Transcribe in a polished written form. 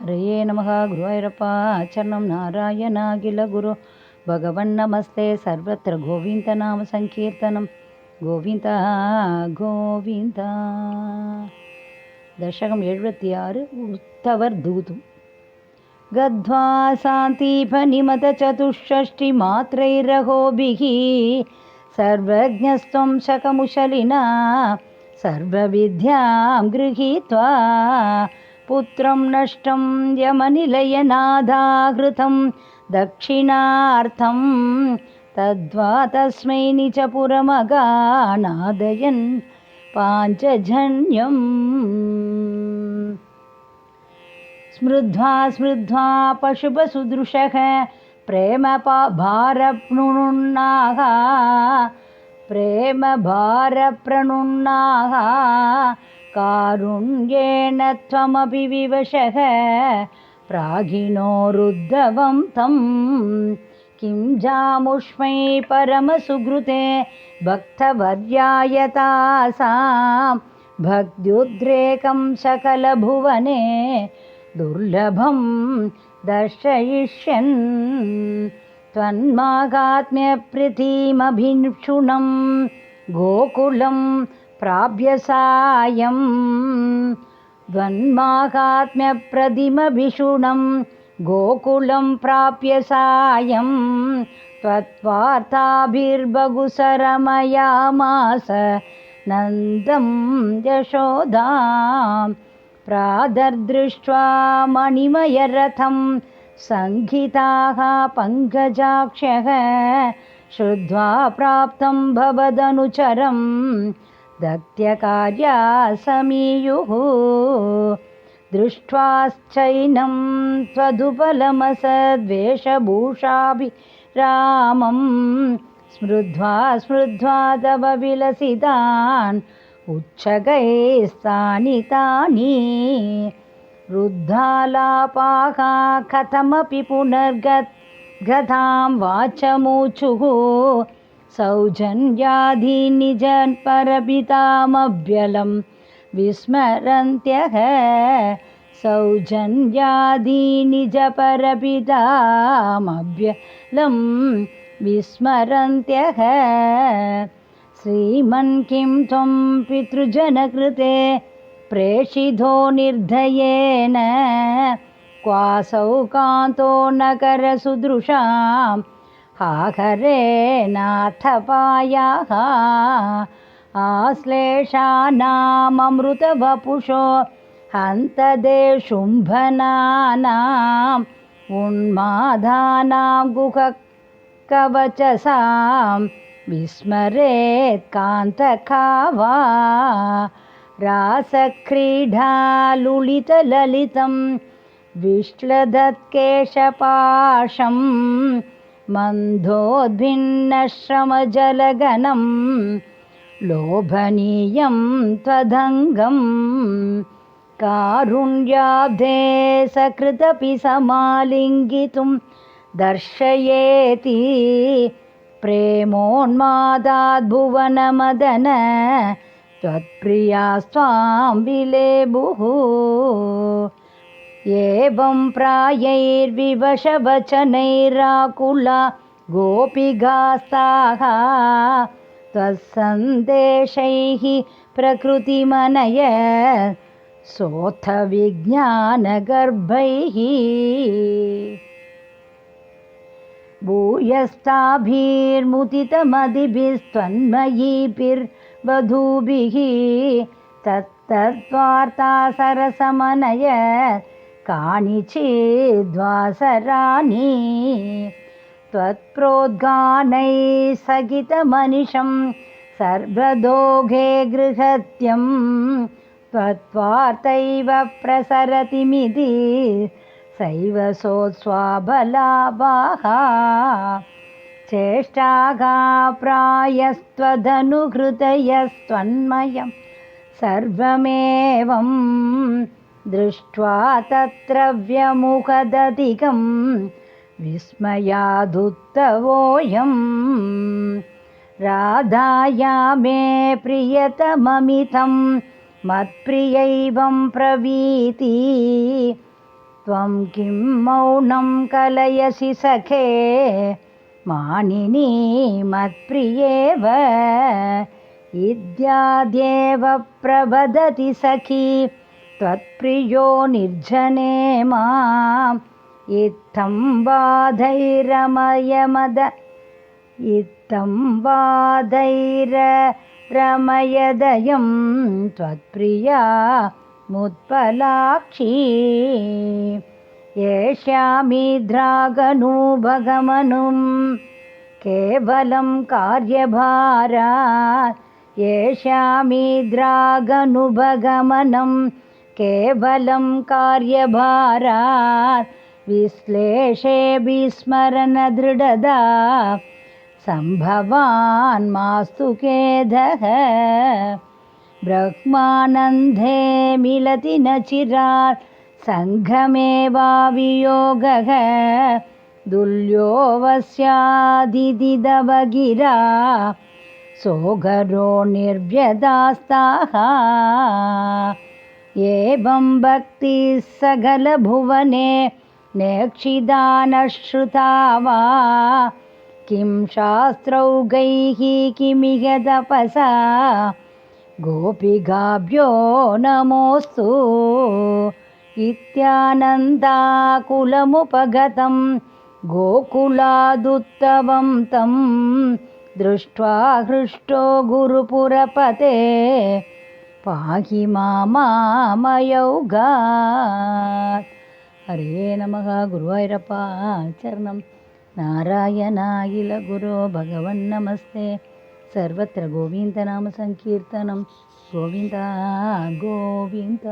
हरये नमः गुरुवायूरप्पा चरणं नारायणाखिलगुरु भगवन्नमस्ते सर्वत्र गोविन्दनामसङ्कीर्तनं गोविन्द गोविन्द दशकं 76 उत्तवर् दूतु गद्वा शान्तिफनिमतचतुष्षष्टिमात्रैरहोभिः सर्वज्ञस्त्वं शकमुशलिना सर्वविद्यां गृहीत्वा पुत्रं नष्टं यमनिलयनादाहृतं दक्षिणार्थं तद्वा तस्मै निजपुरमगानादयन् पाञ्चजन्यम् स्मृत्वा स्मृत्वा पशुपसुदृशः प्रेमभारप्रणुन्नाः कारुण्येण त्वमपि विवशः प्रागिनोरुद्धवं तं किं जामुष्मै परमसुहृते भक्तवर्याय तासां भक्त्युद्रेकं सकलभुवने दुर्लभं दर्शयिष्यन् त्वन्माहात्म्यप्रीतिमभिक्षुणं गोकुलं प्राप्य सायं त्वन्माहात्म्यप्रतिमभिषुणं गोकुलं प्राप्य सायं त्वत्वार्ताभिर्बहुसरमयामास नन्दं यशोदाम् प्रादर्दृष्ट्वा मणिमयरथं सङ्गीताः पङ्कजाक्ष्यः श्रुत्वा प्राप्तं भवदनुचरं दत्यकार्या समीयुः दृष्ट्वाश्चैनं त्वदुपलमसद्वेषभूषाभिरामं स्मृत्वा स्मृत्वा तव विलसितान् उच्छगैस्तानि रुद्धालापाः कथमपि पुनर्गतां वाचमूचुः सौजन्याधिनिजपरपितामभ्यलं विस्मरन्त्यः सौजन्याधिनिजपरपितामभ्यलं विस्मरन्त्यः श्रीमन् किं त्वं पितृजनकृते प्रेषितो निर्दयेन क्वासौ कान्तो नगरसुदृशां हाहरेनाथपायाः आश्लेषानाममृतवपुषो हन्तदे शुम्भनानाम् उन्मादानां गुहकवचसां विस्मरेत् कान्तका वा रासक्रीडालुलितललितं विश्लदत्केशपाशं मन्दोद्भिन्नश्रमजलगनं लोभनीयं त्वदङ्गं कारुण्याब्धे सकृदपि समालिङ्गितुं दर्शयेति प्रेमोन्मादाद्भुवनमदन त्वत्प्रियास्त्वां विलेबुः एवं प्रायैर्विवशवचनैराकुला गोपिगास्ताः त्वत्सन्देशैः प्रकृतिमनय सोऽथ विज्ञानगर्भैः भूयस्ताभिर्मुदितमदिभिस्त्वन्मयीभिर्वधूभिः तत्तद्वार्ता सरसमनय कानिचिद्वासराणि त्वत्प्रोद्गानैः सहितमनिशं सर्वदोघे गृहत्यं त्वत्वार्तैव प्रसरतिमिति सैव सोत्स्वाबलाभाः चेष्टाः प्रायस्त्वदनुहृदयस्त्वन्मयं सर्वमेवं दृष्ट्वा तत्र व्यमुखदधिकं विस्मयादुत्तवोऽयं राधाया मे प्रियतममितं मत्प्रियैवं प्रवीति त्वं किं मौनं कलयसि सखे मानिनी मत्प्रियेव इत्याद्येव प्रवदति सखी त्वत्प्रियो निर्जने माम् इत्थं वादैरमयदयं त्वत्प्रिया मुत्पलाक्षी येष्यामीद्रागनुभगमनं केवलं कार्यभारात् येष्यामीद्रागनुभगमनं केवलं कार्यभारात् विश्लेषे विस्मरणदृढदा सम्भवान् मास्तु खेदः ब्रह्मानन्दे मिलति न चिरात् सङ्गमेवावियोगः दुर्योऽवस्यादिदिदवगिरा सोगरो निर्व्यदास्ताः एवं भक्तिः सकलभुवने नेक्षिता न श्रुता वा किं शास्त्रौघैः किमिह तपसा गोपिकाभ्यो नमोऽस्तु इत्यानन्दाकुलमुपगतं गोकुलादुत्तमं तं दृष्ट्वा हृष्टो गुरुपुरपते पाहि मामामयौगात्। हरे नमः गुरुवायूरप्प चरणं नारायणाखिल गुरो भगवन्नमस्ते सर्वत्र गोविन्दनामसङ्कीर्तनं गोविन्द गोविन्द।